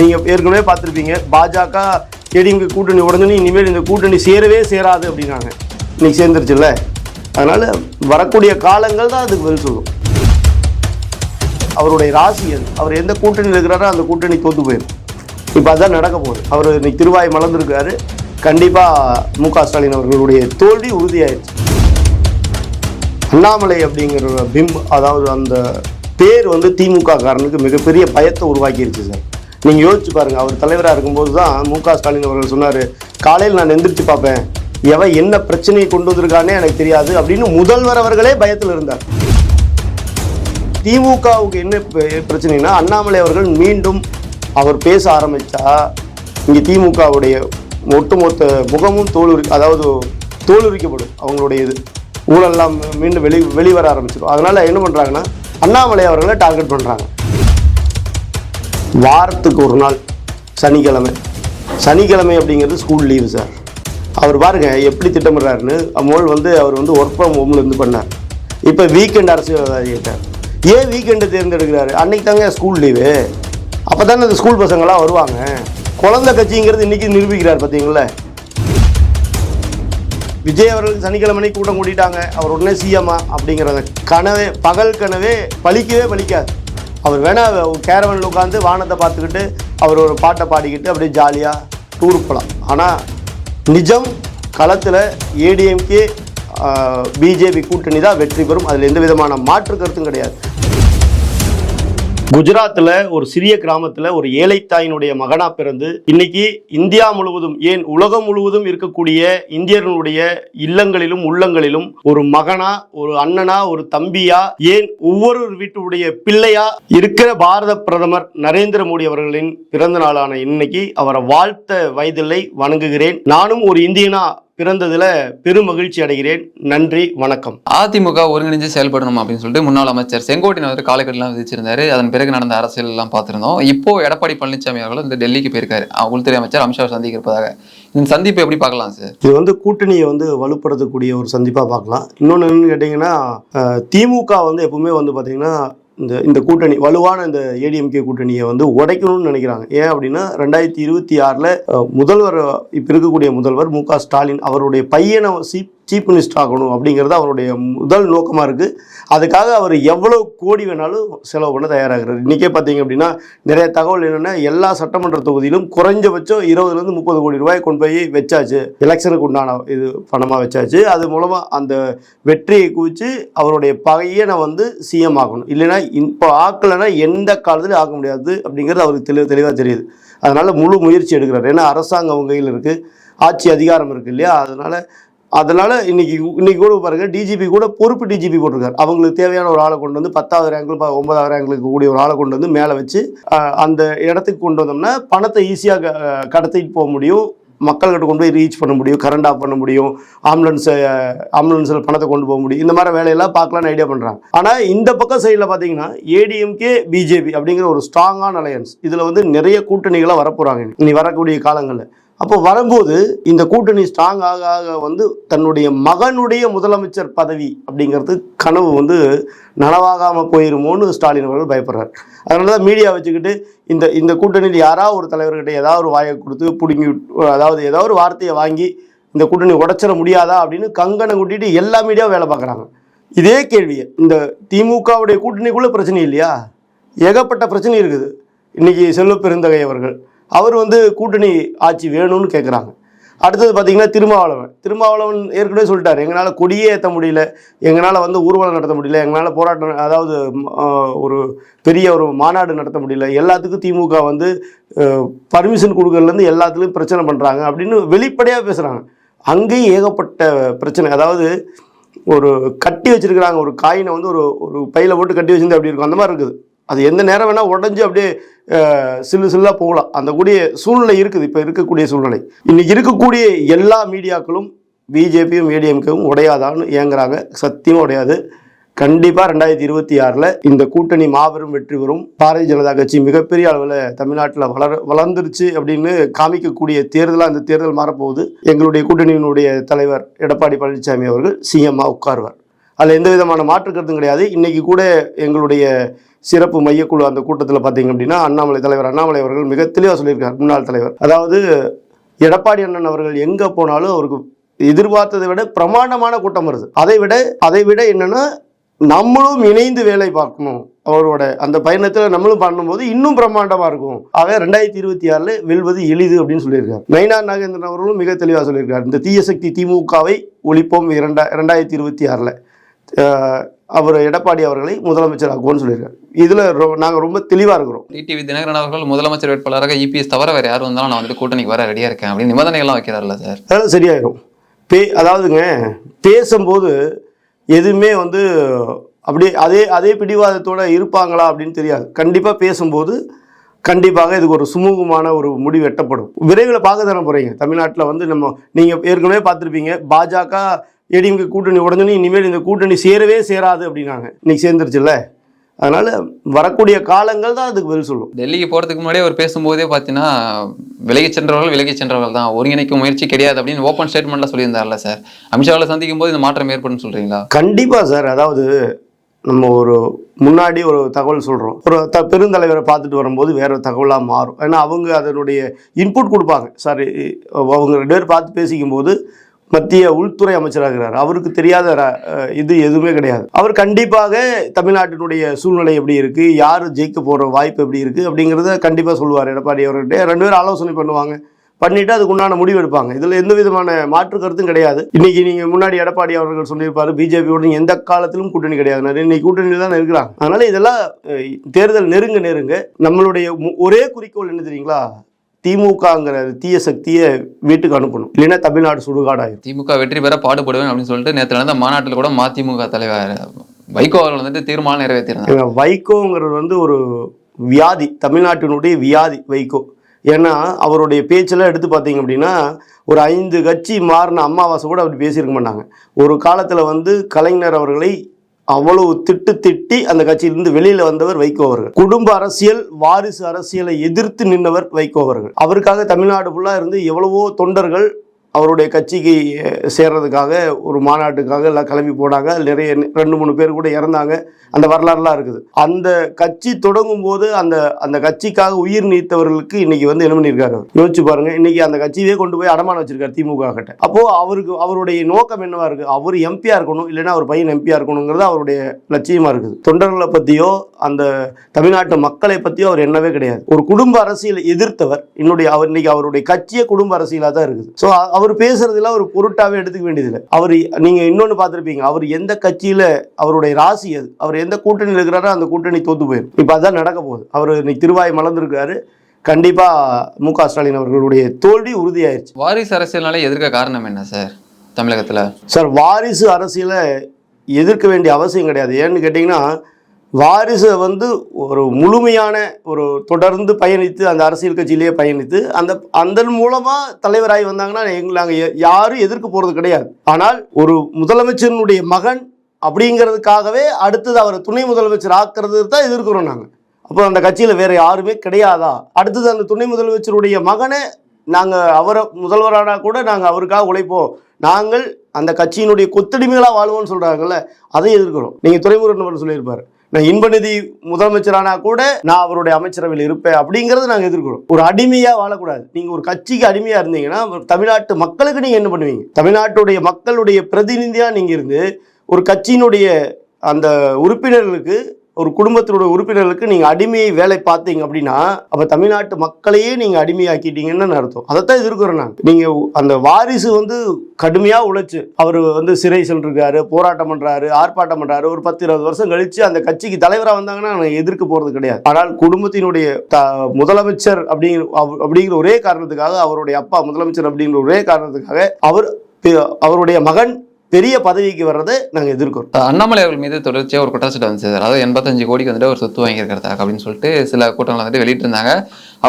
நீங்கள் ஏற்கனவே பார்த்துருப்பீங்க, பாஜக ஏடிஎம்கே கூட்டணி உடனே இனிமேல் இந்த கூட்டணி சேரவே சேராது அப்படின்னாங்க. இன்னைக்கு சேர்ந்துருச்சுல்ல. அதனால் வரக்கூடிய காலங்கள் தான் அதுக்கு பதில் சொல்லும். அவருடைய ராசி அது. அவர் எந்த கூட்டணியில் இருக்கிறாரோ அந்த கூட்டணி தோற்று போயிடும். இப்போ அதுதான் நடக்க போகுது. அவர் இன்னைக்கு திருவாய் மலர்ந்துருக்காரு. கண்டிப்பாக மு.க. ஸ்டாலின் அவர்களுடைய தோல்வி உறுதியாயிடுச்சு. அண்ணாமலை அப்படிங்கிற அதாவது அந்த பேர் திமுக காரனுக்கு மிகப்பெரிய பயத்தை உருவாக்கிருச்சு சார். நீங்கள் யோசிச்சு பாருங்கள், அவர் தலைவராக இருக்கும்போது தான் மு.க. ஸ்டாலின் அவர்கள் சொன்னார், காலையில் நான் எந்திரிச்சு பார்ப்பேன், எவன் என்ன பிரச்சனையை கொண்டு வந்திருக்கானே எனக்கு தெரியாது அப்படின்னு முதல்வர் அவர்களே பயத்தில் இருந்தார். திமுகவுக்கு என்ன பிரச்சனைனா, அண்ணாமலை அவர்கள் மீண்டும் அவர் பேச ஆரம்பித்தா இங்கே திமுகவுடைய ஒட்டுமொத்த முகமும் தோலுரிக்கப்படும். அவங்களுடைய ஊழல்லாம் மீண்டும் வெளிவர ஆரம்பிச்சிடும். அதனால் என்ன பண்ணுறாங்கன்னா, அண்ணாமலை அவர்களை டார்கெட் பண்ணுறாங்க. வாரத்துக்கு ஒரு நாள் சனிக்கிழமை அப்படிங்கிறது ஸ்கூல் லீவு சார். அவர் பாருங்க எப்படி திட்டமிடுறாருன்னு. அவர் ஒர்க் ஃப்ரம் ஹோம்ல இருந்து பண்ணார். இப்போ வீக்கெண்ட் அரசியல்வாதிட்டார். ஏன் வீக்கெண்டை தேர்ந்தெடுக்கிறாரு? அன்னைக்கு தாங்க ஸ்கூல் லீவு. அப்போ தானே அந்த ஸ்கூல் பசங்களாம் வருவாங்க. குழந்தை கட்சிங்கிறது இன்னைக்கு நிரூபிக்கிறார் பார்த்தீங்களா. விஜய் அவர்கள் சனிக்கிழமை கூட்டம் கூட்டிட்டாங்க, அவர் உடனே சிஎம்மா அப்படிங்கிற கனவே, பகல் கனவே பலிக்காது. அவர் வேணால் கேரவனில் உட்காந்து வானத்தை பார்த்துக்கிட்டு அவர் ஒரு பாட்டை பாடிக்கிட்டு அப்படியே ஜாலியாக டூருக்கு போகலாம். ஆனால் நிஜம் களத்தில் ஏடிஎம்கே பிஜேபி கூட்டணி தான் வெற்றி பெறும். அதில் எந்த விதமான மாற்று கருத்தும் கிடையாது. குஜராத்தில் ஒரு சிறிய கிராமத்தில் ஒரு ஏழை தாயினுடைய மகனா பிறந்து இன்னைக்கு இந்தியா முழுவதும், ஏன் உலகம் முழுவதும் இருக்கக்கூடிய இந்தியர்களுடைய இல்லங்களிலும் உள்ளங்களிலும் ஒரு மகனா, ஒரு அண்ணனா, ஒரு தம்பியா, ஏன் ஒவ்வொரு வீட்டுடைய பிள்ளையா இருக்கிற பாரத பிரதமர் நரேந்திர மோடி அவர்களின் பிறந்த நாளான இன்னைக்கு அவரை வாழ்த்த வயதில்லை, வணங்குகிறேன். நானும் ஒரு இந்தியனா பிறந்ததுல பெரும் மகிழ்ச்சி அடைகிறேன். நன்றி, வணக்கம். அதிமுக ஒருங்கிணைஞ்சு செயல்படணும் அப்படின்னு சொல்லிட்டு முன்னாள் அமைச்சர் செங்கோட்டையன் காலக்கெல்லாம் விதிச்சிருந்தாரு. அதன் பிறகு நடந்த அரசியல் எல்லாம் பார்த்திருந்தோம். இப்போ எடப்பாடி பழனிசாமி அவர்கள் இந்த டெல்லிக்கு போயிருக்காரு உள்துறை அமைச்சர் அமித்ஷா சந்திக்க இருப்பதாக. இந்த சந்திப்பை எப்படி பார்க்கலாம் சார்? இது கூட்டணியை வலுப்படுத்தக்கூடிய ஒரு சந்திப்பா பார்க்கலாம். இன்னொன்னு என்னன்னு கேட்டீங்கன்னா, திமுக எப்பவுமே பாத்தீங்கன்னா இந்த கூட்டணி வலுவான இந்த ஏடிஎம்கே கூட்டணியை உடைக்கணும்னு நினைக்கிறாங்க. ஏன் அப்படின்னா 2026 முதல்வர், இப்ப இருக்கக்கூடிய முதல்வர் மு.க. ஸ்டாலின் அவருடைய பையனை சீஃப் மினிஸ்டர் ஆகணும் அப்படிங்கிறது அவருடைய முதல் நோக்கமாக இருக்குது. அதுக்காக அவர் எவ்வளோ கோடி வேணாலும் செலவு பண்ண தயாராகிறார். இன்றைக்கே பார்த்தீங்க அப்படின்னா நிறைய தகவல் என்னென்னா, எல்லா சட்டமன்ற தொகுதியிலும் குறைஞ்சபட்சம் 20 to 30 கோடி ரூபாய் கொண்டு போய் வச்சாச்சு. எலெக்ஷனுக்கு உண்டான இது பணமாக வச்சாச்சு. அது மூலமாக அந்த வெற்றியை குவிச்சு அவருடைய பையனை சிஎம் ஆகணும். இல்லைன்னா இப்போ ஆக்கலைன்னா எந்த காலத்துலையும் ஆக்க முடியாது அப்படிங்கிறது அவருக்கு தெளிவாக தெரியுது. அதனால் முழு முயற்சி எடுக்கிறார். ஏன்னா அரசாங்கம் அவங்க கையில் இருக்குது, ஆட்சி அதிகாரம் இருக்குது இல்லையா. அதனால இன்னைக்கு கூட பாருங்க, டிஜிபி கூட பொறுப்பு டிஜிபி போட்டிருக்காரு. அவங்களுக்கு தேவையான ஒரு ஆளை கொண்டு 10வது ரேங்க்ல 9வது ரேங்க்லுக்கு கூடிய ஒரு ஆளை கொண்டு மேலே வச்சு அந்த இடத்துக்கு கொண்டு வந்தோம்னா பணத்தை ஈஸியாக கடத்திட்டு போக முடியும், மக்கள்கிட்ட கொண்டு போய் ரீச் பண்ண முடியும், கரண்ட் ஆஃப் பண்ண முடியும், ஆம்புலன்ஸில் பணத்தை கொண்டு போக முடியும். இந்த மாதிரி வேலையெல்லாம் பார்க்கலான்னு ஐடியா பண்ணுறாங்க. ஆனால் இந்த பக்கம் சைடில் பார்த்தீங்கன்னா ஏடிஎம்கே பிஜேபி அப்படிங்கிற ஒரு ஸ்ட்ராங்கான அலையன்ஸ், இதில் நிறைய கூட்டணிகளாக வரப்போகிறாங்க இனி வரக்கூடிய காலங்களில். அப்போ வரும்போது இந்த கூட்டணி ஸ்ட்ராங் ஆக தன்னுடைய மகனுடைய முதலமைச்சர் பதவி அப்படிங்கிறது கனவு நனவாகாமல் போயிருமோன்னு ஸ்டாலின் அவர்கள் பயப்படுறார். அதனால தான் மீடியா வச்சுக்கிட்டு இந்த கூட்டணியில் யாராவது ஒரு தலைவர்கிட்ட ஏதாவது ஒரு வாயை கொடுத்து பிடுங்கி, அதாவது ஏதாவது ஒரு வார்த்தையை வாங்கி இந்த கூட்டணி உடைச்சிட முடியாதா அப்படின்னு கங்கணம் கூட்டிட்டு எல்லா மீடியாவும் வேலை பார்க்குறாங்க. இதே கேள்வியை இந்த திமுகவுடைய கூட்டணிக்குள்ளே பிரச்சனை இல்லையா, ஏகப்பட்ட பிரச்சனை இருக்குது. இன்னைக்கு செல்வ பெருந்தகை அவர்கள் அவர் கூட்டணி ஆட்சி வேணும்னு கேட்குறாங்க. அடுத்தது பார்த்தீங்கன்னா திருமாவளவன் ஏற்கனவே சொல்லிட்டார், எங்களால் கொடியே ஏற்ற முடியல, எங்களால் ஊர்வலம் நடத்த முடியல, எங்களால் போராட்டம், அதாவது ஒரு பெரிய ஒரு மாநாடு நடத்த முடியல, எல்லாத்துக்கும் திமுக பர்மிஷன் கொடுக்கறதுலேருந்து எல்லாத்துலேயும் பிரச்சனை பண்ணுறாங்க அப்படின்னு வெளிப்படையாக பேசுகிறாங்க. அங்கேயும் ஏகப்பட்ட பிரச்சனை. அதாவது ஒரு கட்டி வச்சுருக்கிறாங்க, ஒரு காயினை ஒரு பையில் போட்டு கட்டி வச்சுருந்து அப்படி இருக்கும், அந்த மாதிரி இருக்குது. அது எந்த நேரம் வேணால் உடஞ்சி அப்படியே சில்லாக போகலாம். அந்த கூடிய சூழ்நிலை இருக்குது இப்போ இருக்கக்கூடிய சூழ்நிலை. இன்றைக்கி இருக்கக்கூடிய எல்லா மீடியாக்களும் பிஜேபியும் ஏடிஎம்கேவும் உடையாதான்னு ஏங்குறாங்க. சத்தியமாக உடையாது. கண்டிப்பாக 2026 இந்த கூட்டணி மாபெரும் வெற்றி பெறும். பாரதிய ஜனதா கட்சி மிகப்பெரிய அளவில் தமிழ்நாட்டில் வளர்ந்துருச்சு அப்படின்னு காமிக்கக்கூடிய தேர்தலாக இந்த தேர்தல் மாறப்போகுது. எங்களுடைய கூட்டணியினுடைய தலைவர் எடப்பாடி பழனிசாமி அவர்கள் சிஎம்மாக உட்காருவார். அதில் எந்த விதமான மாற்று கருத்தும் கிடையாது. இன்றைக்கி கூட எங்களுடைய சிறப்பு மையக்குழு அந்த கூட்டத்தில் பார்த்தீங்க அப்படின்னா தலைவர் அண்ணாமலை அவர்கள் மிக தெளிவாக சொல்லியிருக்கார். முன்னாள் தலைவர், அதாவது எடப்பாடி அண்ணன் அவர்கள் எங்கே போனாலும் அவருக்கு எதிர்பார்த்ததை விட பிரமாண்டமான கூட்டம் வருது. அதை விட என்னன்னா நம்மளும் இணைந்து வேலை பார்க்கணும், அவரோட அந்த பயணத்தில் நம்மளும் பண்ணும்போது இன்னும் பிரம்மாண்டமாக இருக்கும். ஆக 2026 வெல்வது எளிது அப்படின்னு சொல்லியிருக்காரு. நயினார் நாகேந்திரன் அவர்களும் மிக தெளிவாக சொல்லியிருக்காரு, இந்த தீய சக்தி திமுகவை ஒழிப்போம் 2026 அவர் எடப்பாடி அவர்களை முதலமைச்சர் ஆக்குவோம்னு சொல்லியிருக்காரு. இதில் நாங்கள் ரொம்ப தெளிவாக இருக்கிறோம். டிடிவி தினகரன் அவர்கள் முதலமைச்சர் வேட்பாளராக இபிஎஸ் தவிர வேறு யார் வந்தாலும் நான் வந்து கூட்டணிக்கு வர ரெடியாக இருக்கேன் அப்படின்னு நிபந்தனைகள்லாம் வைக்கிறார்ல சார், அதெல்லாம் சரியாயிடும். அதாவதுங்க பேசும்போது எதுவுமே வந்து அப்படியே அதே பிடிவாதத்தோடு இருப்பாங்களா அப்படின்னு தெரியாது. கண்டிப்பாக பேசும்போது கண்டிப்பாக இதுக்கு ஒரு சுமூகமான ஒரு முடிவு எட்டப்படும். விரைவில் பார்க்க தானே போகிறீங்க. தமிழ்நாட்டில் வந்து நீங்கள் ஏற்கனவே பார்த்துருப்பீங்க, பாஜக ஏடிஎம்கே கூட்டணி உடஞ்சோன்னு இனிமேல் இந்த கூட்டணி சேரவே சேராது அப்படின்னாங்க. இன்னைக்கு சேர்ந்துருச்சுல்ல. அதனால் வரக்கூடிய காலங்கள் தான் அதுக்கு பதில் சொல்லும். டெல்லிக்கு போகிறதுக்கு முன்னாடியே அவர் பேசும்போதே பார்த்தீங்கன்னா விலகி சென்றவர்கள் தான், ஒருங்கிணைக்கும் முயற்சி கிடையாது அப்படின்னு ஓப்பன் ஸ்டேட்மெண்ட்டில் சொல்லியிருந்தார்ல சார். அமித்ஷாவில் சந்திக்கும் போது இந்த மாற்றம் ஏற்படும் சொல்கிறீங்களா? கண்டிப்பாக சார். அதாவது நம்ம முன்னாடி ஒரு தகவல் சொல்கிறோம், ஒரு பெருந்தலைவரை பார்த்துட்டு வரும்போது வேற தகவலாக மாறும். ஏன்னா அவங்க அதனுடைய இன்புட் கொடுப்பாங்க. சார் அவங்க 2 பேர் பார்த்து பேசிக்கும் போது மத்திய உள்துறை அமைச்சராகிறார், அவருக்கு தெரியாத இது எதுவுமே கிடையாது. அவர் கண்டிப்பாக தமிழ்நாட்டினுடைய சூழ்நிலை எப்படி இருக்குது, யார் ஜெயிக்க போகிற வாய்ப்பு எப்படி இருக்குது அப்படிங்கிறத கண்டிப்பாக சொல்லுவார். எடப்பாடி அவர்கிட்ட 2 பேரும் ஆலோசனை பண்ணிவிட்டு அதுக்கு உண்டான முடிவு எடுப்பாங்க. இதில் எந்த விதமான மாற்று கருத்தும் கிடையாது. இன்றைக்கி நீங்கள் முன்னாடி எடப்பாடி அவர்கள் சொல்லியிருப்பார், பிஜேபியோட எந்த காலத்திலும் கூட்டணி கிடையாது, இன்னைக்கு கூட்டணியில் தான் இருக்கிறாங்க. அதனால் இதெல்லாம் தேர்தல் நெருங்க நம்மளுடைய ஒரே குறிக்கோள் என்ன தெரியுங்களா, திமுகங்கிற தீய சக்தியை வீட்டுக்கு அனுப்பணும், இல்லைன்னா தமிழ்நாடு சுடுகாடாயிரும். திமுக வெற்றி பெற பாடுபடுவேன் அப்படின்னு சொல்லிட்டு நேற்று நடந்த மாநாட்டில் கூட மதிமுக தலைவர் வைகோ அவர்கள் வந்துட்டு தீர்மானம் நிறைவேற்றிருந்தாங்க. வைகோங்கிறது வந்து ஒரு வியாதி, தமிழ்நாட்டினுடைய வியாதி வைகோ. ஏன்னா அவருடைய பேச்செல்லாம் எடுத்து பார்த்தீங்க அப்படின்னா ஒரு 5 கட்சி மாறின அம்மாவாசை கூட அப்படி பேசியிருக்க மாட்டாங்க. ஒரு காலத்தில் வந்து கலைஞர் அவர்களை அவ்வளவு திட்டி அந்த கட்சியிலிருந்து வெளியில வந்தவர் வைகோ அவர்கள். குடும்ப அரசியல், வாரிசு அரசியலை எதிர்த்து நின்றவர் வைகோ அவர்கள். அவருக்காக தமிழ்நாடு ஃபுல்லா இருந்து எவ்வளவோ தொண்டர்கள் அவருடைய கட்சிக்கு சேர்றதுக்காக ஒரு மாநாட்டுக்காக எல்லாம் கிளம்பி போனாங்க. நிறைய 2-3 பேர் கூட இறந்தாங்க. அந்த வரலாறுலாம் இருக்குது. அந்த கட்சி தொடங்கும் போது அந்த கட்சிக்காக உயிர் நீத்தவர்களுக்கு இன்னைக்கு வந்து என்ன பண்ணியிருக்காரு யோசிச்சு பாருங்க. இன்னைக்கு அந்த கட்சியே கொண்டு போய் அடமானம் வச்சிருக்காரு திமுக கிட்ட. அப்போ அவருடைய நோக்கம் என்னவா இருக்கு, அவர் எம்பியா இருக்கணும், இல்லைன்னா அவர் பையன் எம்பியா இருக்கணுங்கிறது அவருடைய லட்சியமா இருக்குது. தொண்டர்களை பத்தியோ அந்த தமிழ்நாட்டு மக்களை பத்தியோ அவர் என்னவே கிடையாது. ஒரு குடும்ப அரசியலை எதிர்த்தவர். இன்னைக்கு அவருடைய கட்சியே குடும்ப அரசியலா தான் இருக்குது. ஸோ அவர் பேசுறதுல ஒரு பொருட்டாவே எடுத்துக்க வேண்டியதில்லை. அவர் நீங்க இன்னொன்னு பார்த்துருப்பீங்க, அவர் எந்த கட்சியில அவருடைய ராசி அது, அவர் எந்த கூட்டணியில் இருக்கிறாரோ அந்த கூட்டணி தோத்து போயிடும். இப்ப அதான் நடக்க போகுது. அவர் இன்னைக்கு திருவாய் மலர்ந்திருக்காரு. கண்டிப்பா மு.க. ஸ்டாலின் அவர்களுடைய தோல்வி உறுதியாயிருச்சு. வாரிசு அரசியல்னாலே எதிர்க்க காரணம் என்ன சார் தமிழகத்துல? சார் வாரிசு அரசியலை எதிர்க்க வேண்டிய அவசியம் கிடையாது. ஏன்னு கேட்டீங்கன்னா வாரிசு வந்து ஒரு முழுமையான ஒரு தொடர்ந்து பயணித்து அந்த அரசியல் கட்சியிலேயே பயணித்து அதன் மூலமா தலைவராகி வந்தாங்கன்னா நாங்கள் யாரும் எதிர்க்க போறது கிடையாது. ஆனால் ஒரு முதலமைச்சருடைய மகன் அப்படிங்கிறதுக்காகவே அடுத்தது அவரை துணை முதலமைச்சர் ஆக்குறது தான் எதிர்க்கிறோம் நாங்கள். அப்போ அந்த கட்சியில் வேற யாருமே கிடையாதா? அடுத்தது அந்த துணை முதலமைச்சருடைய மகனை நாங்கள் அவரை முதல்வரானா கூட நாங்கள் அவருக்காக உழைப்போம், நாங்கள் அந்த கட்சியினுடைய கொத்தடிமைகளாக வாழ்வோம்னு சொல்றாங்கல்ல, அதை எதிர்க்கிறோம். நீங்கள் துறைமுருகன் சொல்லியிருப்பாரு, நான் இன்பநிதி முதலமைச்சரானா கூட நான் அவருடைய அமைச்சரவையில் இருப்பேன் அப்படிங்கறத நாங்கள் எதிர்க்கிறோம். ஒரு அடிமையா வாழக்கூடாது. நீங்க ஒரு கட்சிக்கு அடிமையா இருந்தீங்கன்னா தமிழ்நாட்டு மக்களுக்கு நீங்க என்ன பண்ணுவீங்க? தமிழ்நாட்டுடைய மக்களுடைய பிரதிநிதியா நீங்க இருந்து ஒரு கட்சியினுடைய அந்த உறுப்பினர்களுக்கு, ஒரு குடும்பத்தினுடைய உறுப்பினர்களுக்கு நீங்க அடிமையை வேலை பார்த்தீங்க அப்படின்னா அப்ப தமிழ்நாட்டு மக்களையே நீங்க அடிமையாக்கிட்டீங்கன்னு அர்த்தம். அதைத்தான் எதிர்க்கிறோம் நாங்க. நீங்க அந்த வாரிசு வந்து கடுமையா உழைச்சு அவர் வந்து சிறை சென்றிருக்காரு, போராட்டம் பண்றாரு, ஆர்ப்பாட்டம் பண்றாரு. ஒரு 10-20 வருஷம் கழிச்சு அந்த கட்சிக்கு தலைவராக வந்தாங்கன்னா நாங்கள் எதிர்க்க போறது கிடையாது. ஆனால் குடும்பத்தினுடைய முதலமைச்சர் அப்படிங்கிற ஒரே காரணத்துக்காக, அவருடைய அப்பா முதலமைச்சர் அப்படிங்கிற ஒரே காரணத்துக்காக அவருடைய மகன் பெரிய பதவிக்கு வர்றதை நாங்கள் எதிர்க்கிறோம். அண்ணாமலை அவர்கள் மீது தொடர்ச்சியாக ஒரு குற்றச்சாட்டு வந்து, அதாவது 85 கோடிக்கு வந்துட்டு ஒரு சொத்து வாங்கியிருக்கிறதாக அப்படின்னு சொல்லிட்டு சில கூட்டங்கள் வந்துட்டு வெளியிட்டு இருந்தாங்க.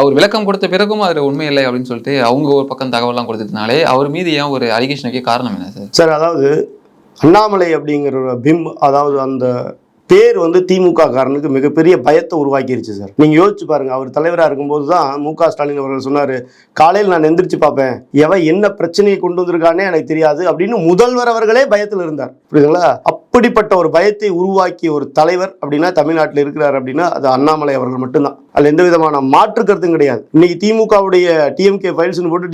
அவர் விளக்கம் கொடுத்த பிறகும் அது உண்மை இல்லை அப்படின்னு சொல்லிட்டு அவங்க ஒரு பக்கம் தகவலாம் கொடுத்ததுனாலே அவர் மீது ஏன் ஒரு அலிகேஷன் வைக்க காரணம் என்ன சார்? சார் அதாவது அண்ணாமலை அப்படிங்கிற அதாவது அந்த பேர் வந்து திமுக காரனுக்கு மிகப்பெரிய பயத்தை உருவாக்கிருச்சு சார். நீங்க யோசிச்சு பாருங்க, அவர் தலைவராக இருக்கும்போது தான் மு.க. ஸ்டாலின் அவர்கள் சொன்னாரு, காலையில் நான் எந்திரிச்சு பார்ப்பேன், எவன் என்ன பிரச்சனையை கொண்டு வந்திருக்கானே எனக்கு தெரியாது அப்படின்னு முதல்வர் அவர்களே பயத்தில் இருந்தார். புரியுதுங்களா? அப்படி இப்படிப்பட்ட ஒரு பயத்தை உருவாக்கிய ஒரு தலைவர் அப்படின்னா தமிழ்நாட்டில் இருக்கிறார் அப்படின்னா அது அண்ணாமலை அவர்கள் மட்டும்தான். அதில் எந்த விதமான மாற்று கருத்தும் கிடையாது. இன்னைக்கு திமுகவுடைய டிஎம்கே ஃபைல்ஸ்னு போட்டு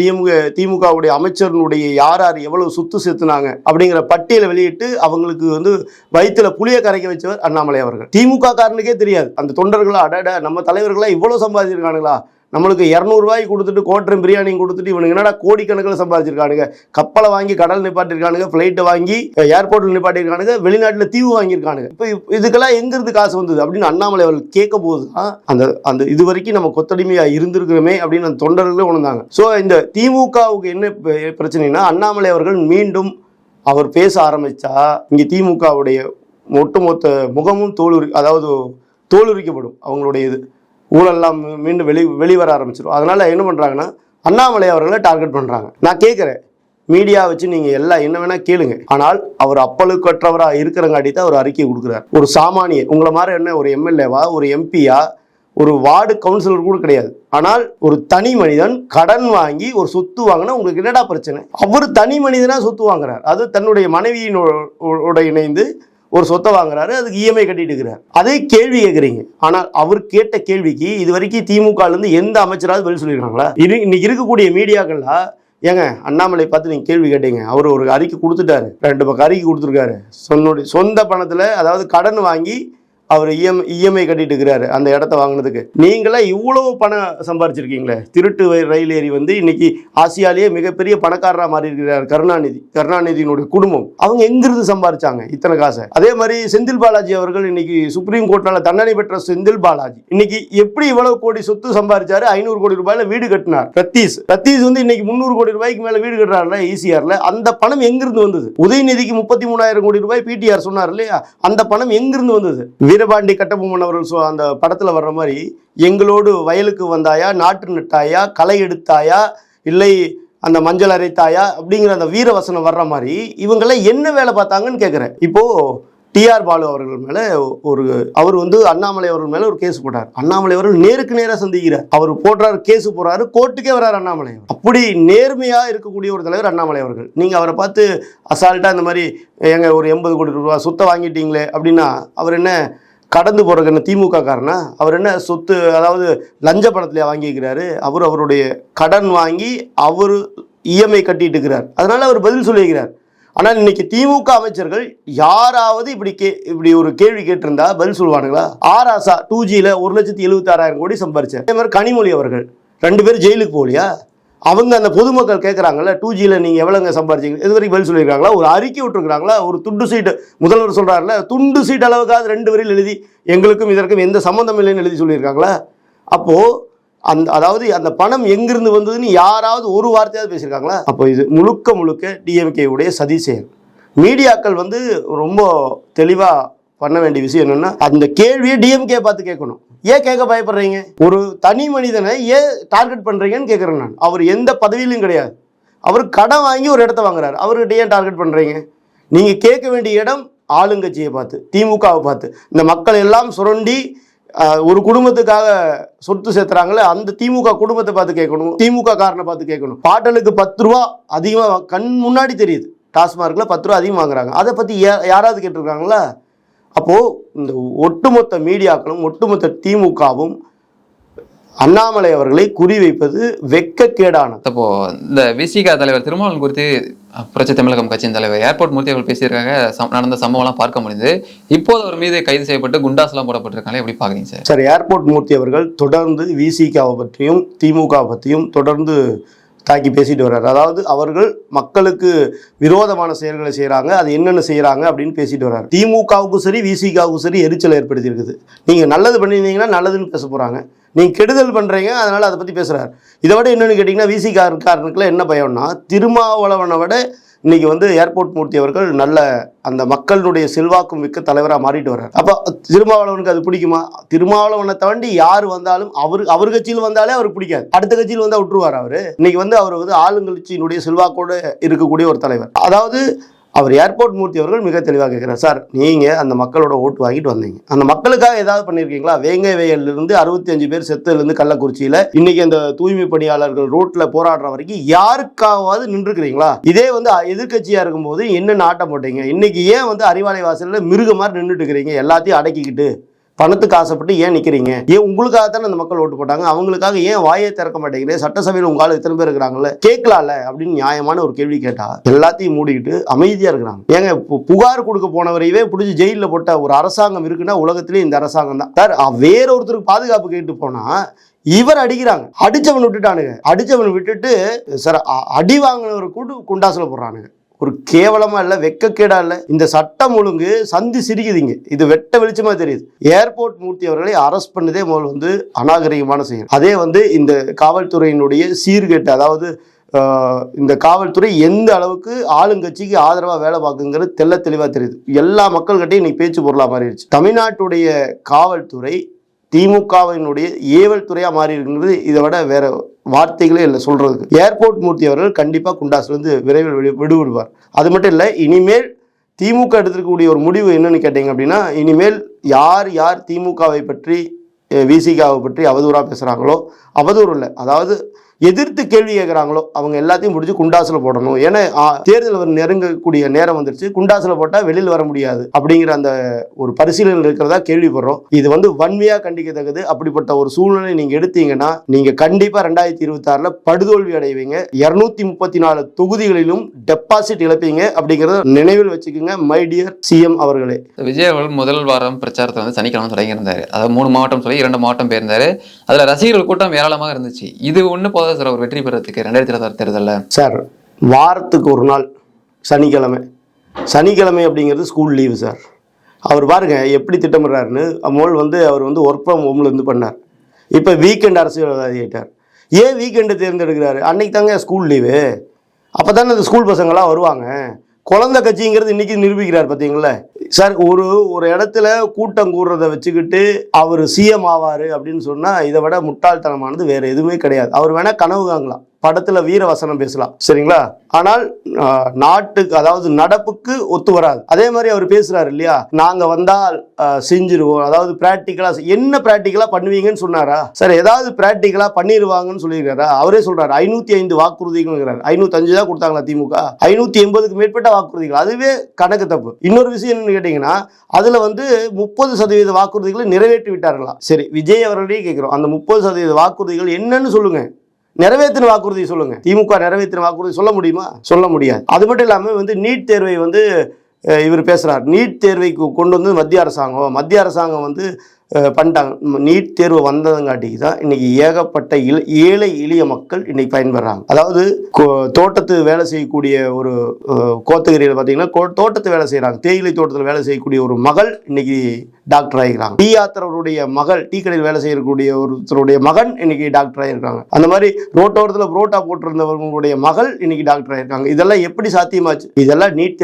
திமுகவுடைய அமைச்சர்களுடைய யார் யார் எவ்வளவு சொத்து சேர்த்துனாங்க அப்படிங்கிற பட்டியலை வெளியிட்டு அவங்களுக்கு வந்து வயிற்றுல புளிய கரைக்க வச்சவர் அண்ணாமலை அவர்கள். திமுக காரனுக்கே தெரியாது அந்த தொண்டர்களா அடட நம்ம தலைவர்களா இவ்வளவு சம்பாதிச்சிருக்கானுங்களா, நம்மளுக்கு 200 ரூபாய்க்கு கொடுத்துட்டு கோட்டரும் பிரியாணியும் கொடுத்துட்டு இவனுக்கு என்னடா கோடிக்கணக்கில் சம்பாதிச்சிருக்கானுங்க, கப்பலை வாங்கி கடல் நிப்பாட்டிருக்கானுங்க, ஃப்ளைட்டை வாங்கி ஏர்போர்ட்டில் நிப்பாட்டிருக்கானுங்க, வெளிநாட்டில் தீவு வாங்கியிருக்கானுங்க, இப்போ இதுக்கெல்லாம் எங்கிருந்து காசு வந்தது அப்படின்னு அண்ணாமலை அவர்கள் கேட்கும் போது அந்த இது வரைக்கும் நம்ம கொத்தடிமையாக இருந்திருக்கிறோமே அப்படின்னு அந்த தொண்டர்களே உணர்ந்தாங்க. ஸோ இந்த திமுகவுக்கு என்ன பிரச்சனைனா அண்ணாமலை அவர்கள் மீண்டும் அவர் பேச ஆரம்பித்தா இங்கே திமுகவுடைய ஒட்டுமொத்த முகமும் தோலுரிக்கப்படும். அவங்களுடைய இது ஊழல்லாம் மீண்டும் வெளிவர ஆரம்பிச்சிடும். அதனால என்ன பண்ணுறாங்கன்னா அண்ணாமலை அவர்களை டார்கெட் பண்ணுறாங்க. நான் கேட்குறேன், மீடியா வச்சு நீங்கள் எல்லாம் என்ன வேணால் கேளுங்க, ஆனால் அவர் அப்பழுக்கற்றவராக இருக்கிறங்காட்டி தான் அவர் அறிக்கை கொடுக்குறாரு. ஒரு சாமானியர் உங்களை மாதிரி என்ன ஒரு எம்எல்ஏவா ஒரு எம்பியா ஒரு வார்டு கவுன்சிலர் கூட கிடையாது, ஆனால் ஒரு தனி மனிதன் கடன் வாங்கி ஒரு சொத்து வாங்கினா உங்களுக்கு என்னடா பிரச்சனை? அவர் தனி மனிதனாக சொத்து வாங்குறார், அது தன்னுடைய மனைவியினோட இணைந்து ஒரு சொத்தை வாங்குறாரு, அதுக்கு இஎம்ஐ கட்டிட்டு இருக்கிறார். அதே கேள்வி கேட்குறீங்க. ஆனால் அவர் கேட்ட கேள்விக்கு இது வரைக்கும் திமுகலேருந்து எந்த அமைச்சராவது பதில் சொல்லியிருக்காங்களா? இன்னைக்கு இருக்கக்கூடிய மீடியாக்கள்லாம் ஏங்க அண்ணாமலை பார்த்து நீங்கள் கேள்வி கேட்டீங்க, அவர் ஒரு அறிக்கை கொடுத்துட்டாரு, 2 பக்கம் அறிக்கை கொடுத்துருக்காரு, சொந்த பணத்தில் அதாவது கடன் வாங்கி அவர் இஎம்ஐ கட்டிட்டு இருக்கிறாரு அந்த இடத்த வாங்கினதுக்கு. நீங்களாம் இவ்வளவு பணம் சம்பாரிச்சிருக்கீங்களே, திருட்டு ரயில் ஏறி வந்து இன்னைக்கு ஆசியாலேயே மிகப்பெரிய பணக்காரராக மாறி இருக்கிறார் கருணாநிதியினுடைய குடும்பம். அவங்க எங்கிருந்து சம்பாரிச்சாங்க இத்தனை காசை? அதே மாதிரி செந்தில் பாலாஜி அவர்கள் இன்னைக்கு சுப்ரீம் கோர்ட்டால தண்டனை பெற்ற செந்தில் பாலாஜி இன்னைக்கு எப்படி இவ்வளவு கோடி சொத்து சம்பாரிச்சாரு? 500 கோடி ரூபாயில வீடு கட்டினார். ரத்தீஸ் வந்து இன்னைக்கு 300 கோடி ரூபாய்க்கு மேல வீடு கட்டுறாருல ஈசிஆர்ல. அந்த பணம் எங்கிருந்து வந்தது? உதயநிதிக்கு 33,000 கோடி ரூபாய் பிடிஆர் சொன்னார் இல்லையா, அந்த பணம் எங்கிருந்து வந்தது? வீரபாண்டி கட்டபொம்மன் அவர்கள் அந்த படத்துல வர்ற மாதிரி எங்களோடு வயலுக்கு வந்தாயா, நாட்டு நட்டாயா, களை எடுத்தாயா, இல்லை அந்த மஞ்சள் அரைத்தாயா அப்படிங்கிற அந்த வீரவசனம் வர்ற மாதிரி இவங்கெல்லாம் என்ன வேலை பார்த்தாங்கன்னு கேட்குறேன். இப்போ டிஆர் பாலு அவர்கள் மேல அவர் வந்து அண்ணாமலை அவர்கள் மேல ஒரு கேஸ் போட்டார். அண்ணாமலை அவர்கள் நேருக்கு நேராக சந்திக்கிறார், அவர் போடுறாரு, கேஸ் போடுறாரு, கோர்ட்டுக்கே வர்றாரு அண்ணாமலை. அப்படி நேர்மையா இருக்கக்கூடிய ஒரு தலைவர் அண்ணாமலை அவர்கள். நீங்க அவரை பார்த்து அசால்ட்டா இந்த மாதிரி எங்க ஒரு 80 கோடி ரூபாய் சொத்தை வாங்கிட்டீங்களே அப்படின்னா அவர் என்ன கடந்து போறதுக்கு என்ன திமுக காரனா? அவர் என்ன சொத்து அதாவது லஞ்ச பணத்திலே வாங்கிக்கிறாரு? அவருடைய கடன் வாங்கி அவர் இஎம்ஐ கட்டிட்டு இருக்கிறார், அதனால அவர் பதில் சொல்லியிருக்கிறார். ஆனால் இன்னைக்கு திமுக அமைச்சர்கள் யாராவது இப்படி ஒரு கேள்வி கேட்டிருந்தா பதில் சொல்லுவானுங்களா? ஆராசா 2Gல 1,76,000 கோடி சம்பாரிச்சார். அதே மாதிரி கனிமொழி அவர்கள் 2 பேர் ஜெயிலுக்கு போகலையா? அவங்க அந்த பொதுமக்கள் கேட்குறாங்கல்ல 2Gல நீங்கள் எவ்வளோங்க சம்பாரிச்சிங்க, இது வரைக்கும் பதில் சொல்லியிருக்காங்களா? ஒரு அறிக்கை விட்டுருக்காங்களா? ஒரு துண்டு சீட்டு முதல்வர் சொல்கிறாருல, துண்டு சீட் அளவுக்காவது 2 வரையில் எழுதி எங்களுக்கும் இதற்கும் எந்த சம்மந்தம் இல்லைன்னு எழுதி சொல்லியிருக்காங்களா? அப்போது அதாவது அந்த பணம் எங்கிருந்து வந்ததுன்னு யாராவது ஒரு வார்த்தையாவது பேசியிருக்காங்களா? அப்போ இது முழுக்க டிஎம்கே உடைய சதி செயல். மீடியாக்கள் வந்து ரொம்ப தெளிவாக பண்ண வேண்டிய விஷயம் என்னன்னா, அந்த கேள்வியை டிஎம்கே பார்த்து கேட்கணும். ஏன் கேட்க பயப்படுறீங்க? ஒரு தனி மனிதனை ஏன் டார்கெட் பண்றீங்கன்னு கேட்குறேன் நான். அவர் எந்த பதவியிலும் கிடையாது, அவர் கடன் வாங்கி ஒரு இடத்த வாங்குறாரு, அவர்கிட்ட ஏன் டார்கெட் பண்றீங்க? நீங்க கேட்க வேண்டிய இடம் ஆளுங்கட்சியை பார்த்து, திமுகவை பார்த்து. இந்த மக்கள் எல்லாம் சுரண்டி ஒரு குடும்பத்துக்காக சொத்து சேர்த்துறாங்களே அந்த திமுக குடும்பத்தை பார்த்து கேட்கணும், திமுக காரனை பார்த்து கேட்கணும். பாட்டலுக்கு 10 ரூபா அதிகமாக கண் முன்னாடி தெரியுது, டாஸ்மார்க்ல 10 ரூபா அதிகம் வாங்குறாங்க, அதை பத்தி யாராவது கேட்டிருக்காங்களா? அப்போ இந்த ஒட்டுமொத்த மீடியாக்களும் ஒட்டுமொத்த திமுகவும் அண்ணாமலை அவர்களை குறிவைப்பது வெட்கக்கேடானது. அப்போ இந்த விசிக தலைவர் திருமாவளவன் குறித்து புரட்சி தமிழகம் கட்சியின் தலைவர் ஏர்போர்ட் மூர்த்தி அவர்கள் பேசியிருக்காங்க. நடந்த சம்பவம்லாம் பார்க்க முடியுது. இப்போது அவர் மீது கைது செய்யப்பட்டு குண்டாஸ்லாம் போடப்பட்டிருக்காங்க. எப்படி பாக்குறீங்க சார்? சார், ஏர்போர்ட் மூர்த்தி அவர்கள் தொடர்ந்து விசிகாவை பற்றியும் திமுக பற்றியும் தொடர்ந்து தாக்கி பேசிட்டு வர்றாரு. அதாவது அவர்கள் மக்களுக்கு விரோதமான செயல்களை செய்கிறாங்க, அது என்னென்ன செய்கிறாங்க அப்படின்னு பேசிட்டு வர்றாரு. திமுகவுக்கும் சரி விசிகாவுக்கும் சரி எரிச்சலை ஏற்படுத்தி இருக்குது. நீங்கள் நல்லது பண்ணியிருந்தீங்கன்னா நல்லதுன்னு பேச போகிறாங்க, நீங்கள் கெடுதல் பண்ணுறீங்க, அதனால் அதை பற்றி பேசுகிறார். இதை விட என்னென்னு கேட்டிங்கன்னா விசிகாரனுக்குலாம் என்ன பயம்னா, திருமாவளவனை விட இன்னைக்கு வந்து ஏர்போர்ட் மூர்த்தி அவர்கள் நல்ல அந்த மக்களுடைய செல்வாக்கும் மிக்க தலைவராக மாறிட்டு வர்றார். அப்போ திருமாவளவனுக்கு அது பிடிக்குமா? திருமாவளவனை தாண்டி யார் வந்தாலும் அவர் கட்சியில் வந்தாலே அவருக்கு பிடிக்காது, அடுத்த கட்சியில் வந்தால் விட்டுருவார். அவர் இன்னைக்கு வந்து அவர் வந்து ஆளுங்கட்சியினுடைய செல்வாக்கோடு இருக்கக்கூடிய ஒரு தலைவர். அதாவது அவர் ஏர்போர்ட் மூர்த்தி அவர்கள் மிக தெளிவாக கேட்கிறார், சார் நீங்கள் அந்த மக்களோட ஓட்டு வாங்கிட்டு வந்தீங்க, அந்த மக்களுக்காக ஏதாவது பண்ணியிருக்கீங்களா? வேங்கை வயலிலிருந்து 65 பேர் செத்துலேருந்து கள்ளக்குறிச்சியில் இன்னைக்கு அந்த தூய்மை பணியாளர்கள் ரோட்டில் போராடுற வரைக்கும் யாருக்காவது நின்றுக்கிறீங்களா? இதே வந்து எதிர்கட்சியாக இருக்கும்போது என்னென்ன ஆட்டம் போட்டீங்க? இன்னைக்கு ஏன் வந்து அறிவாலை வாசலில் மிருக மாதிரி நின்றுட்டு இருக்கிறீங்க? எல்லாத்தையும் அடக்கிக்கிட்டு பணத்துக்கு ஆசைப்பட்டு ஏன் நிற்கிறீங்க? ஏன் உங்களுக்காக தானே அந்த மக்கள் ஓட்டு போட்டாங்க, அவங்களுக்காக ஏன் வாயை திறக்க மாட்டேங்கிறேன்? சட்டசபையில் உங்களால் எத்தனை பேர் இருக்கிறாங்கல்ல, கேட்கலாம்ல அப்படின்னு நியாயமான ஒரு கேள்வி கேட்டா எல்லாத்தையும் மூடிக்கிட்டு அமைதியா இருக்கிறாங்க. ஏங்க புகார் கொடுக்க போனவரையவே பிடிச்சி ஜெயிலில் போட்ட ஒரு அரசாங்கம் இருக்குன்னா உலகத்திலே இந்த அரசாங்கம் தான் சார். வேற ஒருத்தருக்கு பாதுகாப்பு கேட்டு போனா இவர் அடிக்கிறாங்க, அடிச்சவன் விட்டுட்டானுங்க, அடிச்சவன் விட்டுட்டு சார் அடி வாங்கினவரை கூட குண்டாசுல போடுறானுங்க. ஒரு கேவலமா இல்ல, வெக்கக்கேடா இல்ல? இந்த சட்டம் ஒழுங்கு சந்தி சிரிக்குதுங்க, இது வெட்ட வெளிச்சமா தெரியுது. ஏர்போர்ட் மூர்த்தி அவர்களை அரெஸ்ட் பண்ணதே முதல் வந்து அநாகரிகமான செயல். அதே வந்து இந்த காவல்துறையினுடைய சீர்கேட்டு, அதாவது இந்த காவல்துறை எந்த அளவுக்கு ஆளுங்கட்சிக்கு ஆதரவா வேலை பார்க்குங்கிறது தெல்ல தெளிவா தெரியுது. எல்லா மக்கள்கிட்டையும் இன்னைக்கு பேச்சு பொருளா மாறிடுச்சு. தமிழ்நாட்டுடைய காவல்துறை திமுகவினுடைய ஏவல் துறையா மாறி இருக்குங்கிறது இதை விட வேற வார்த்தைகளே இல்லை சொல்றதுக்கு. ஏர்போர்ட் மூர்த்தி அவர்கள் கண்டிப்பா குண்டாசுல இருந்து விரைவில் விடுவிடுவார். அது மட்டும் இல்லை, இனிமேல் திமுக எடுத்துக்கூடிய ஒரு முடிவு என்னன்னு கேட்டீங்க அப்படின்னா, இனிமேல் யார் யார் திமுகவை பற்றி விசிகாவை பற்றி அவதூறா பேசுறாங்களோ, அவதூறு இல்லை, அதாவது எதிர்த்து கேள்வி கேட்குறாங்களோ அவங்க எல்லாத்தையும் பிடிச்சி குண்டாசுல போடணும். ஏன்னா தேர்தல் நெருங்கக்கூடிய நேரம் வந்துருச்சு, குண்டாசுல போட்டால் வெளியில் வர முடியாது அப்படிங்கிற அந்த ஒரு பரிசீலனை இருக்கிறதா கேள்விப்படுறோம். இது வந்து வன்மையாக கண்டிக்கத்தக்கது. அப்படிப்பட்ட ஒரு சூழ்நிலை நீங்கள் எடுத்தீங்கன்னா நீங்கள் கண்டிப்பாக 2026 படுதோல்வி அடைவீங்க. 234 தொகுதிகளிலும் டெபாசிட் இழப்பீங்க அப்படிங்கிறத நினைவில் வச்சுக்கோங்க மை டியர் சிஎம் அவர்களே. விஜய் அவர்கள் முதல் வாரம் பிரச்சாரத்தை வந்து சனிக்கிழமை தொடங்கியிருந்தாரு. அதாவது 3 மாவட்டம் சொல்லி 2 மாவட்டம் போயிருந்தாரு. அதில் ரசிகர்கள் கூட்டம் ஏராளமாக இருந்துச்சு. இது ஒன்று போதா சார் அவர் வெற்றி பெறத்துக்கு 2026 தேர்தலில்? சார் வாரத்துக்கு ஒரு நாள் சனிக்கிழமை அப்படிங்கிறது ஸ்கூல் லீவு சார். அவர் பாருங்க எப்படி திட்டமிடுறாருன்னு. முதல் வந்து அவர் வந்து ஒர்க் ஃப்ரம் ஹோம்ல இருந்து பண்ணார், இப்போ வீக்கெண்ட் அரசியல்வாதி ஆகிட்டார். ஏன் வீக்கெண்டை தேர்ந்தெடுக்கிறாரு? அன்னைக்கு தாங்க ஸ்கூல் லீவு, அப்போ தானே அந்த ஸ்கூல் பசங்களாம் வருவாங்க. குழந்தை கட்சிங்கிறது இன்னைக்கு நிரூபிக்கிறார் பார்த்தீங்களா சார். ஒரு இடத்துல கூட்டம் கூடுறதை வச்சுக்கிட்டு அவர் சிஎம் ஆவார் அப்படின்னு சொன்னால் இதை விட முட்டாள்தனமானது வேற எதுவுமே கிடையாது. அவர் வேணா கனவு காங்கலாம், படத்துல வீர வசனம் பேசலாம், சரிங்களா? ஆனால் நாட்டுக்கு அதாவது நடப்புக்கு ஒத்து வராது. அதே மாதிரி அவர் பேசுறாரு இல்லையா, நாங்க வந்தால் செஞ்சிருவோம், அதாவது பிராக்டிக்கலா. என்ன பிராக்டிக்கலா பண்ணுவீங்கன்னு சொன்னாரா சார்? ஏதாவது பிராக்டிக்கலா பண்ணிடுவாங்கன்னு சொல்லியிருக்காரா? அவரே சொல்றாரு 505 வாக்குறுதிகள். 505 தான் கொடுத்தாங்களா திமுக? 580க்கு மேற்பட்ட வாக்குறுதிகள், அதுவே கணக்கு தப்பு. இன்னொரு விஷயம் என்னன்னு கேட்டீங்கன்னா, அதுல வந்து 30% வாக்குறுதிகளை நிறைவேற்றி விட்டார்களா? சரி, விஜய் அவர்களே கேட்கிறோம், அந்த 30% வாக்குறுதிகள் என்னன்னு சொல்லுங்க, நிறைவேற்றின வாக்குறுதி சொல்லுங்க. திமுக நிறைவேற்றின வாக்குறுதி சொல்ல முடியுமா? சொல்ல முடியாது. அது மட்டும் இல்லாமல் வந்து நீட் தேர்வை வந்து இவர் பேசுறார். நீட் தேர்வை கொண்டு வந்து மத்திய அரசாங்கம் வந்து பண்ணிட்டாங்க. நீட் தேர்வு வந்ததுங்காட்டிக்கு தான் இன்னைக்கு ஏகப்பட்ட ஏழை எளிய மக்கள் இன்னைக்கு பயன்படுறாங்க. அதாவது தோட்டத்து வேலை செய்யக்கூடிய ஒரு கோத்தகிரியில் பார்த்தீங்கன்னா தோட்டத்து வேலை செய்கிறாங்க, தேயிலை தோட்டத்தில் வேலை செய்யக்கூடிய ஒரு மகள் இன்னைக்கு டாக்டர் ஆகிக்கிறாங்க. டீ யாத்திரருடைய மகள், டீ கடையில் வேலை செய்யக்கூடிய ஒருத்தருடைய மகன் இன்னைக்கு டாக்டர் ஆகிருக்காங்க. அந்த மாதிரி ரோட்டோரத்தில் புரோட்டா போட்டிருந்தவர்களுடைய மகள் இன்னைக்கு டாக்டர் ஆகிருக்காங்க. இதெல்லாம் எப்படி சாத்தியமாச்சு? இதெல்லாம் நீட்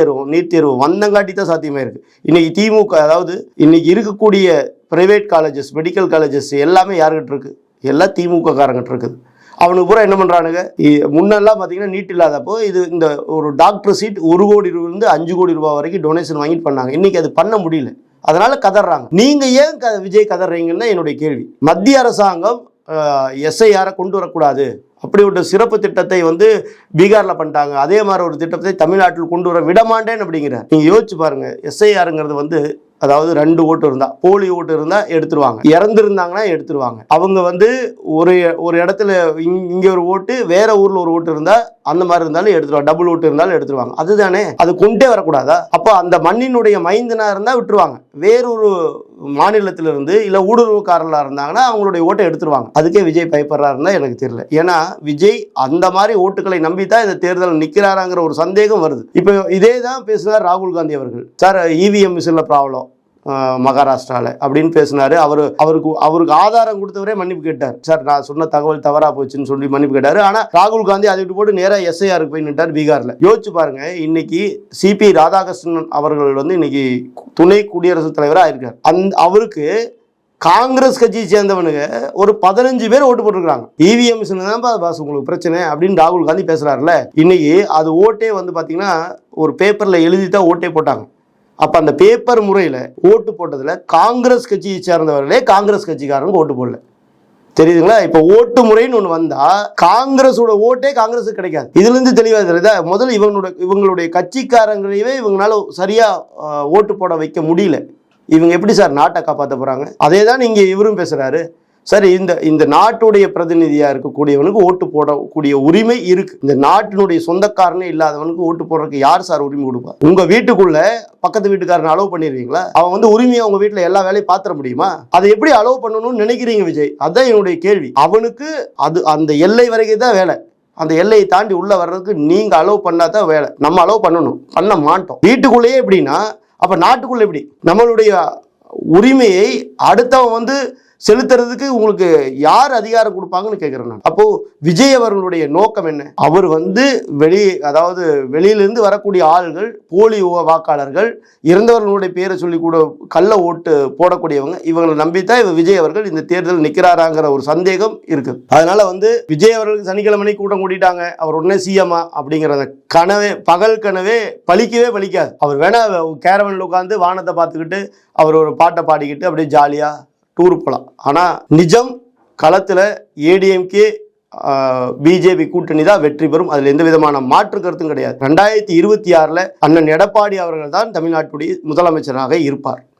தேர்வு வந்தங்காட்டி தான் சாத்தியமாயிருக்கு. இன்னைக்கு திமுக, அதாவது இன்னைக்கு இருக்கக்கூடிய பிரைவேட் காலேஜஸ், மெடிக்கல் காலேஜஸ் எல்லாமே யாருக்கிட்ட இருக்கு? எல்லாம் திமுக காரங்கிட்ட இருக்குது. அவனுக்கு பூரா என்ன பண்ணுறானுங்க, முன்னெல்லாம் பார்த்தீங்கன்னா நீட் இல்லாதப்போ இந்த ஒரு டாக்டர் சீட் 1 கோடி ரூபாயிலிருந்து 5 கோடி ரூபாய் வரைக்கும் டொனேஷன் வாங்கிட்டு பண்ணாங்க. இன்னைக்கு அது பண்ண முடியல, அதனால கதறாங்க. நீங்க ஏன் விஜய் கதறீங்கன்னு என்னுடைய கேள்வி. மத்திய அரசாங்கம் எஸ்ஐஆரை கொண்டு வரக்கூடாது, அப்படி ஒரு சிறப்பு திட்டத்தை வந்து பீகார்ல பண்ணிட்டாங்க, அதே மாதிரி ஒரு திட்டத்தை தமிழ்நாட்டில் கொண்டு வர விடமாட்டேன் அப்படிங்கிற. நீங்க யோசிச்சு பாருங்க, எஸ்ஐஆருங்கிறது வந்து அதாவது 2 ஓட்டு இருந்தா, போலி ஓட்டு இருந்தா எடுத்துருவாங்க, இறந்துருந்தாங்கன்னா எடுத்துருவாங்க. அவங்க வந்து ஒரு இடத்துல இங்க ஒரு ஓட்டு, வேற ஊர்ல ஒரு ஓட்டு இருந்தா அந்த மாதிரி இருந்தாலும் எடுத்துருவாங்க, டபுள் ஓட்டு இருந்தாலும் எடுத்துருவாங்க. அதுதானே, அது கொண்டே வரக்கூடாதா? அப்போ அந்த மண்ணினுடைய மைந்தனா இருந்தா விட்டுருவாங்க, வேறொரு மாநிலத்திலிருந்து இல்ல ஊடுருவக்காரர்களா இருந்தாங்கன்னா அவங்களுடைய ஓட்டை எடுத்துருவாங்க. அதுக்கே விஜய் பயப்படுறாருன்னா எனக்கு தெரியல. ஏன்னா விஜய் அந்த மாதிரி ஓட்டுகளை நம்பித்தான் இந்த தேர்தல் நிக்கிறாராங்கிற ஒரு சந்தேகம் வருது. இப்போ இதே தான் பேசுனார் ராகுல் காந்தி அவர்கள். சார் இவிஎம் மிஷின்ல ப்ராப்ளம் மகாராஷ்டிரால அப்படின்னு பேசினாரு. அவருக்கு ஆதாரம் கொடுத்தவரே மன்னிப்பு கேட்டார். சார் நான் சொன்ன தகவல் தவறா போச்சுன்னு சொல்லி மன்னிப்பு கேட்டாரு. ஆனா ராகுல் காந்தி அதை விட்டு போட்டு நேரா எஸ்ஐஆருக்கு போய் நின்றார் பீகார்ல. யோசிச்சு பாருங்க, இன்னைக்கு சிபி ராதாகிருஷ்ணன் அவர்கள் வந்து இன்னைக்கு துணை குடியரசுத் தலைவராக இருக்கார். அவருக்கு காங்கிரஸ் கட்சியை சேர்ந்தவனுங்க ஒரு 15 பேர் ஓட்டு போட்டிருக்காங்க. இவிஎம் தான் பாஸ் உங்களுக்கு பிரச்சனை அப்படின்னு ராகுல் காந்தி பேசுறாருல. இன்னைக்கு அது ஓட்டே வந்து பாத்தீங்கன்னா ஒரு பேப்பர்ல எழுதி தான் ஓட்டே போட்டாங்க. அப்ப அந்த பேப்பர் முறையில ஓட்டு போட்டதுல காங்கிரஸ் கட்சியை சேர்ந்தவர்களே காங்கிரஸ் கட்சிக்காரங்க ஓட்டு போடல. தெரியுதுங்களா? இப்ப ஓட்டு முறைன்னு ஒண்ணு வந்தா காங்கிரஸோட ஓட்டே காங்கிரஸுக்கு கிடைக்காது. இதுல இருந்து தெளிவா தெரியுதா? முதல்ல இவங்களுடைய கட்சிக்காரங்களையே இவங்களால சரியா ஓட்டு போட வைக்க முடியல. இவங்க எப்படி சார் நாட்டை காப்பாற்ற போறாங்க? அதே தான் இங்க இவரும் பேசுறாரு. சரி, இந்த நாட்டுடைய பிரதிநிதியா இருக்கக்கூடியவனுக்கு ஓட்டு போடக்கூடிய உரிமை இருக்கு. இந்த நாட்டினுடைய சொந்தக்காரனே இல்லாதவனுக்கு ஓட்டு போடுறதுக்கு யார் சார் உரிமை கொடுப்பா? உங்க வீட்டுக்குள்ள பக்கத்து வீட்டுக்காரனை அலோவ் பண்ணிடுவீங்களா? அவன் வந்து உரிமையா உங்க வீட்டுல எல்லா வேலையும் பாத்திர முடியுமா? அதை எப்படி அலோவ் பண்ணணும்னு நினைக்கிறீங்க விஜய்? அதான் என்னுடைய கேள்வி. அவனுக்கு அது அந்த எல்லை வரைக்கும் தான் வேலை. அந்த எல்லையை தாண்டி உள்ள வர்றதுக்கு நீங்க அலோவ் பண்ணாதான் வேலை. நம்ம அலோவ் பண்ணணும், பண்ண மாட்டோம். வீட்டுக்குள்ளேயே எப்படின்னா அப்ப நாட்டுக்குள்ள எப்படி? நம்மளுடைய உரிமையை அடுத்தவன் வந்து செலுத்துறதுக்கு உங்களுக்கு யார் அதிகாரம் கொடுப்பாங்கன்னு கேட்கிறேன் நான். அப்போ விஜய் அவர்களுடைய நோக்கம் என்ன? அவர் வந்து அதாவது வெளியிலிருந்து வரக்கூடிய ஆள்கள், போலி வாக்காளர்கள், இறந்தவர்களுடைய பேரை சொல்லி கூட கள்ள ஓட்டு போடக்கூடியவங்க, இவங்களை நம்பித்தான் விஜய் அவர்கள் இந்த தேர்தல் நிற்கிறாராங்கிற ஒரு சந்தேகம் இருக்கு. அதனால வந்து விஜய் அவர்களுக்கு சனிக்கிழமை கூட்டம் கூட்டிட்டாங்க, அவர் உடனே சிஎம்ஆ அப்படிங்கிற கனவே, பகல் கனவே பலிக்கவே பலிக்காது. அவர் வேணா கேரவன்ல உட்காந்து வானத்தை பார்த்துக்கிட்டு அவர் ஒரு பாட்டை பாடிக்கிட்டு அப்படியே ஜாலியா டூர் போகலாம். ஆனால் நிஜம் களத்தில் ஏடிஎம்கே பிஜேபி கூட்டணி தான் வெற்றி பெறும். அதில் எந்த விதமான மாற்று கருத்தும் கிடையாது. 2026 அண்ணன் எடப்பாடி அவர்கள் தான் தமிழ்நாட்டுடைய முதலமைச்சராக இருப்பார்.